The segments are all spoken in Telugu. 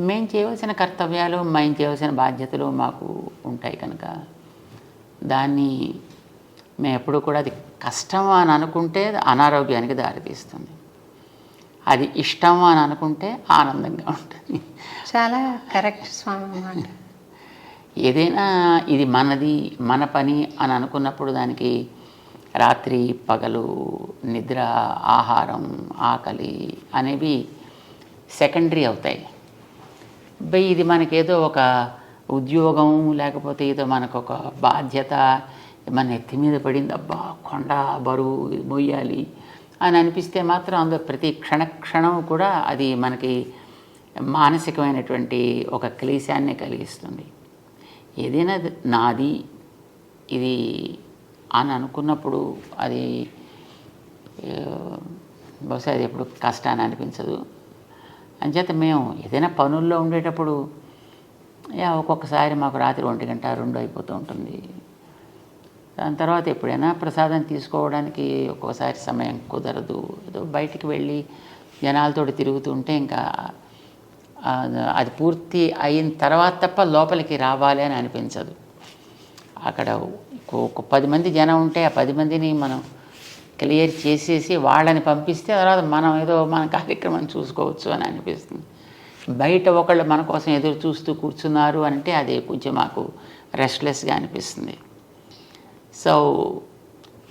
మేము చేయవలసిన కర్తవ్యాలు, మేము చేయవలసిన బాధ్యతలు మాకు ఉంటాయి కనుక దాన్ని మేము ఎప్పుడు కూడా అది కష్టం అని అనుకుంటే అనారోగ్యానికి దారితీస్తుంది, అది ఇష్టం అని అనుకుంటే ఆనందంగా ఉంటుంది. చాలా కరెక్ట్ స్వామి అన్నమాట. ఏదైనా ఇది మనది, మన పని అని అనుకున్నప్పుడు దానికి రాత్రి పగలు, నిద్ర, ఆహారం, ఆకలి అనేవి సెకండరీ అవుతాయి. ఇది మనకేదో ఒక ఉద్యోగం, లేకపోతే ఏదో మనకు ఒక బాధ్యత మన ఎత్తి మీద పడింది, అబ్బా కొండ బరువు మొయ్యాలి అని అనిపిస్తే మాత్రం అందులో ప్రతి క్షణం కూడా అది మనకి మానసికమైనటువంటి ఒక క్లేశాన్ని కలిగిస్తుంది. ఏదైనా నాది ఇది అని అనుకున్నప్పుడు అది బహుశా అది ఎప్పుడు కష్టాన్ని అనిపించదు. అంచేత మేము ఏదైనా పనుల్లో ఉండేటప్పుడు ఒక్కొక్కసారి మాకు రాత్రి 1 గంట 2 అయిపోతూ ఉంటుంది. దాని తర్వాత ఎప్పుడైనా ప్రసాదం తీసుకోవడానికి ఒక్కోసారి సమయం కుదరదు. ఏదో బయటికి వెళ్ళి జనాలతోటి తిరుగుతుంటే ఇంకా అది పూర్తి అయిన తర్వాత తప్ప లోపలికి రావాలి అని అనిపించదు. అక్కడ ఒక 10 మంది జనం ఉంటే ఆ 10 మందిని మనం క్లియర్ చేసేసి వాళ్ళని పంపిస్తే తర్వాత మనం ఏదో మన కార్యక్రమం చూసుకోవచ్చు అని అనిపిస్తుంది. బయట ఒకళ్ళు మన కోసం ఎదురు చూస్తూ కూర్చున్నారు అంటే అది కొంచెం మాకు రెస్ట్లెస్గా అనిపిస్తుంది. సో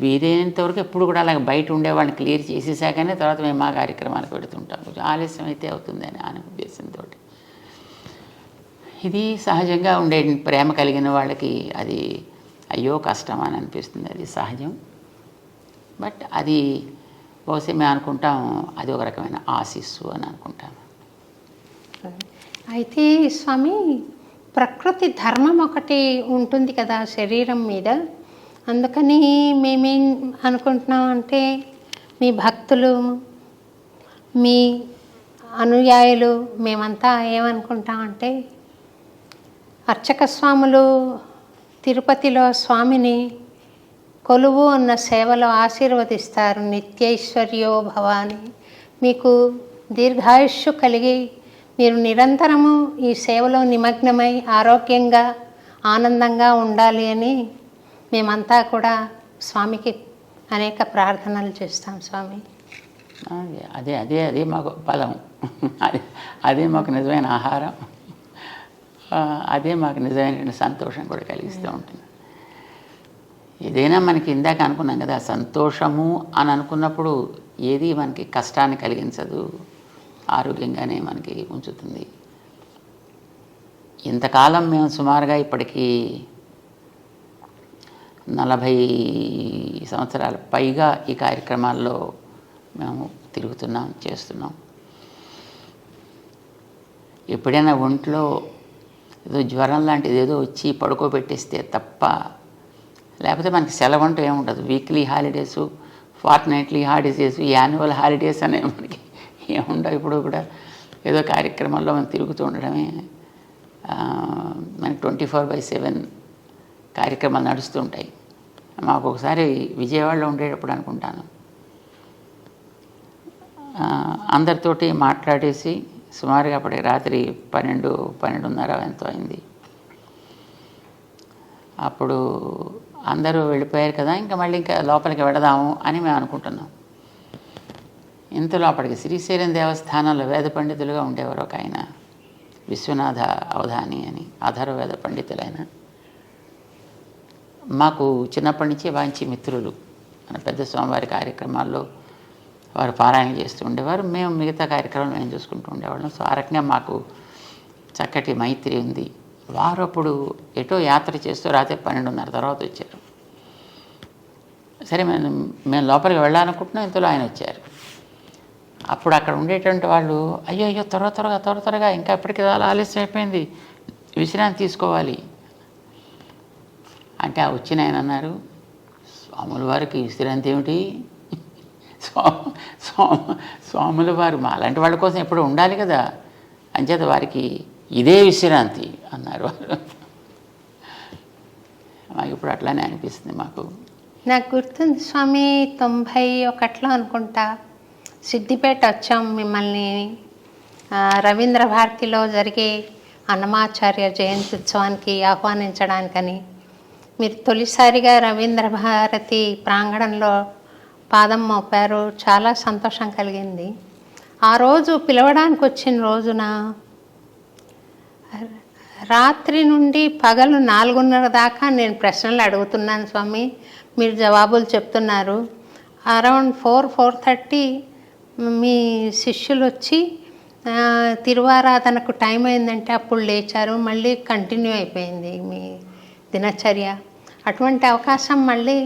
వీలైనంతవరకు ఎప్పుడు కూడా అలాగే బయట ఉండేవాళ్ళని క్లియర్ చేసేసాకనే తర్వాత మేము మా కార్యక్రమాలకు పెడుతుంటాం. కొంచెం ఆలస్యం అయితే అవుతుందని అనే ఉద్దేశంతో. ఇది సహజంగా ఉండే ప్రేమ కలిగిన వాళ్ళకి అది అయ్యో కష్టం అని అనిపిస్తుంది, అది సహజం. బట్ అది బహుశా మేము అనుకుంటాం అది ఒక రకమైన ఆశీస్సు అని అనుకుంటాం. అయితే స్వామి, ప్రకృతి ధర్మం ఒకటి ఉంటుంది కదా శరీరం మీద. అందుకని మేమేం అనుకుంటున్నాం అంటే మీ భక్తులు, మీ అనుయాయులు మేమంతా ఏమనుకుంటామంటే అర్చక స్వాములు తిరుపతిలో స్వామిని కొలువు ఉన్న సేవలో ఆశీర్వదిస్తారు. నిత్యైశ్వర్యో భవ అని. మీకు దీర్ఘాయుష్షు కలిగి మీరు నిరంతరము ఈ సేవలో నిమగ్నమై ఆరోగ్యంగా ఆనందంగా ఉండాలి అని మేమంతా కూడా స్వామికి అనేక ప్రార్థనలు చేస్తాం స్వామి. అదే అదే అదే మాకు బలం, అదే మాకు నిజమైన ఆహారం, అదే మాకు నిజమైన సంతోషం కూడా కలిగిస్తూ ఉంటుంది. ఏదైనా మనకి ఇందాక అనుకున్నాం కదా, సంతోషము అని అనుకున్నప్పుడు ఏది మనకి కష్టాన్ని కలిగించదు, ఆరోగ్యంగానే మనకి ఉంచుతుంది. ఇంతకాలం మేము సుమారుగా ఇప్పటికీ 40 సంవత్సరాల పైగా ఈ కార్యక్రమాల్లో మేము తిరుగుతున్నాం, చేస్తున్నాం. ఎప్పుడైనా ఒంట్లో ఏదో జ్వరం లాంటిది ఏదో వచ్చి పడుకోబెట్టేస్తే తప్ప, లేకపోతే మనకి సెలవు అంటూ ఏముండదు. Weekly holidays, fortnightly holidays, annual holidays అనే మనకి ఏముండవు. ఇప్పుడు కూడా ఏదో కార్యక్రమాల్లో మనం తిరుగుతూ ఉండడమే. మనకి 24/7 కార్యక్రమాలు నడుస్తూ ఉంటాయి. మాకు ఒకసారి విజయవాడలో ఉండేటప్పుడు అనుకుంటాను, అందరితోటి మాట్లాడేసి సుమారుగా అప్పటికి రాత్రి 12:30 ఎంతో అయింది. అప్పుడు అందరూ వెళ్ళిపోయారు కదా, ఇంకా మళ్ళీ ఇంకా లోపలికి వెళదాము అని మేము అనుకుంటున్నాం. ఇంతలో అప్పటికి శ్రీశైలం దేవస్థానంలో వేద పండితులుగా ఉండేవారు ఒక ఆయన, విశ్వనాథ అవధాని అని, అధర్వవేద పండితులైన. మాకు చిన్నప్పటి నుంచి మంచి మిత్రులు. మన పెద్ద స్వామివారి కార్యక్రమాల్లో వారు పారాయణ చేస్తూ ఉండేవారు, మేము మిగతా కార్యక్రమాలు మేము చూసుకుంటూ ఉండేవాళ్ళం. సో ఆ రకంగా మాకు చక్కటి మైత్రి ఉంది. వారు అప్పుడు ఎటో యాత్ర చేస్తూ రాత్రి 12:30 తర్వాత వచ్చారు. సరే మేము లోపలికి వెళ్ళాలనుకుంటున్నాం, ఇంతలో ఆయన వచ్చారు. అప్పుడు అక్కడ ఉండేటువంటి వాళ్ళు అయ్యో త్వరగా ఇంకా ఎప్పటికీ చాలా ఆలస్యం అయిపోయింది, విశ్రాంతి తీసుకోవాలి అంటే ఆ వచ్చిన ఆయన అన్నారు, స్వాముల వారికి విశ్రాంతి ఏమిటి, స్వాముల వారు మా అలాంటి వాళ్ళ కోసం ఎప్పుడు ఉండాలి కదా, అంచేత వారికి ఇదే విశ్రాంతి అన్నారు వారు. మాకు ఇప్పుడు అట్లానే అనిపిస్తుంది. మాకు నాకు గుర్తుంది స్వామి, 91లో అనుకుంటా సిద్దిపేట వచ్చాం మిమ్మల్ని రవీంద్ర భారతిలో జరిగే అన్నమాచార్య జయంతి ఉత్సవానికి ఆహ్వానించడానికని మీరు తొలిసారిగా రవీంద్ర భారతి ప్రాంగణంలో పాదం మోపారు. చాలా సంతోషం కలిగింది. ఆ రోజు పిలవడానికి వచ్చిన రోజున రాత్రి నుండి పగలు 4:30 దాకా నేను ప్రశ్నలు అడుగుతున్నాను స్వామి, మీరు జవాబులు చెప్తున్నారు. అరౌండ్ 4:30 మీ శిష్యులు వచ్చి తిరువారాధనకు టైం అయిందంటే అప్పుడు లేచారు. మళ్ళీ కంటిన్యూ అయిపోయింది మీ దినచర్య. అటువంటి అవకాశం మళ్ళీ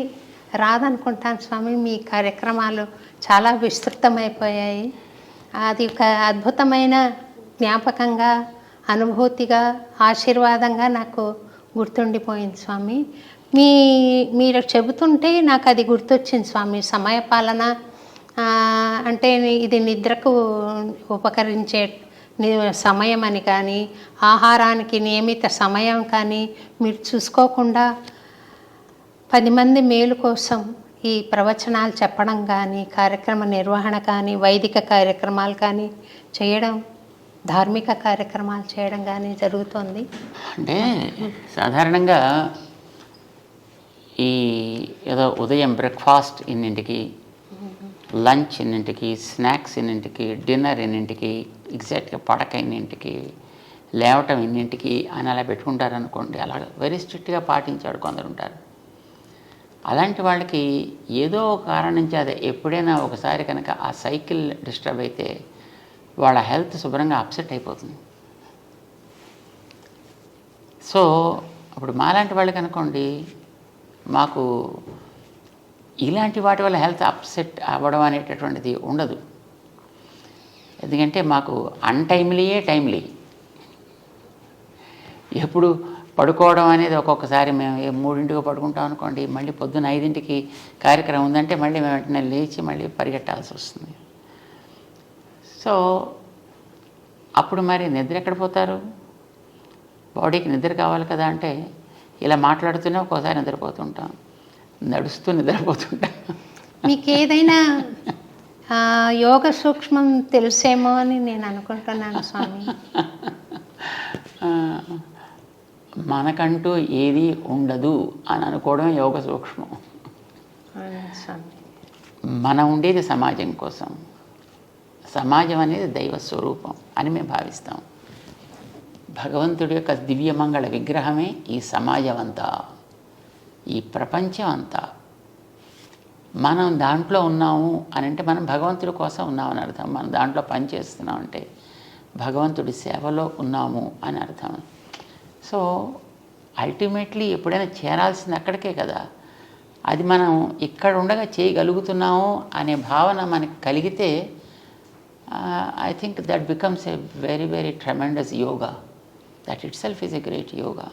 రాదనుకుంటాను స్వామి. మీ కార్యక్రమాలు చాలా విస్తృతమైపోయాయి. అది ఒక అద్భుతమైన జ్ఞాపకంగా, అనుభూతిగా, ఆశీర్వాదంగా నాకు గుర్తుండిపోయింది స్వామి. మీరు చెబుతుంటే నాకు అది గుర్తొచ్చింది స్వామి. సమయపాలన అంటే ఇది నిద్రకు ఉపకరించే సమయం అని కానీ, ఆహారానికి నియమిత సమయం కానీ మీరు చూసుకోకుండా 10 మంది మేలు కోసం ఈ ప్రవచనాలు చెప్పడం కానీ, కార్యక్రమ నిర్వహణ కానీ, వైదిక కార్యక్రమాలు కానీ చేయడం, ధార్మిక కార్యక్రమాలు చేయడం కానీ జరుగుతుంది. అంటే సాధారణంగా ఈ ఏదో ఉదయం బ్రేక్ఫాస్ట్ ఇన్నింటికి, లంచ్ ఇన్నింటికి, స్నాక్స్ ఇన్నింటికి, డిన్నర్ ఇన్నింటికి, ఎగ్జాక్ట్గా పడక ఇన్నింటికి, లేవటం ఇన్నింటికి అని అలా పెట్టుకుంటారనుకోండి. అలా వెరీ స్ట్రిక్ట్గా పాటించాడు కొందరు ఉంటారు. అలాంటి వాళ్ళకి ఏదో ఒక కారణం నుంచి అదే ఎప్పుడైనా ఒకసారి కనుక ఆ సైకిల్ డిస్టర్బ్ అయితే వాళ్ళ హెల్త్ శుభ్రంగా అప్సెట్ అయిపోతుంది. సో ఇప్పుడు మాలాంటి వాళ్ళకి అనుకోండి, మాకు ఇలాంటి వాటి వల్ల హెల్త్ అప్సెట్ అవ్వడం అనేటటువంటిది ఉండదు. ఎందుకంటే మాకు అన్టైమ్లీయే టైమ్లీ. ఎప్పుడు పడుకోవడం అనేది ఒక్కొక్కసారి మేము 3ంటికి పడుకుంటాం అనుకోండి, మళ్ళీ పొద్దున్న 5ంటికి కార్యక్రమం ఉందంటే మళ్ళీ మేము వెంటనే లేచి మళ్ళీ పరిగెట్టాల్సి వస్తుంది. సో అప్పుడు మరి నిద్ర ఎక్కడ పోతారు? బాడీకి నిద్ర కావాలి కదా. అంటే ఇలా మాట్లాడుతూనే ఒక్కోసారి నిద్రపోతుంటాం, నడుస్తూ నిద్రపోతుంటాం. మీకు ఏదైనా యోగ సూక్ష్మం తెలుసేమో అని నేను అనుకుంటున్నాను స్వామి. మనకంటూ ఏది ఉండదు అని అనుకోవడం యోగ సూక్ష్మం. మనం ఉండేది సమాజం కోసం. సమాజం అనేది దైవ స్వరూపం అని మేము భావిస్తాం. భగవంతుడి యొక్క దివ్యమంగళ విగ్రహమే ఈ సమాజం అంతా, ఈ ప్రపంచం అంతా. మనం దాంట్లో ఉన్నాము అని అంటే మనం భగవంతుడి కోసం ఉన్నామని అర్థం. మనం దాంట్లో పనిచేస్తున్నాం అంటే భగవంతుడి సేవలో ఉన్నాము అని అర్థం. సో అల్టిమేట్లీ ఎప్పుడైనా చేరాల్సింది అక్కడికే కదా. అది మనం ఇక్కడ ఉండగా చేయగలుగుతున్నాము అనే భావన మనకు కలిగితే I think that becomes a very, very tremendous yoga. That itself is a great yoga.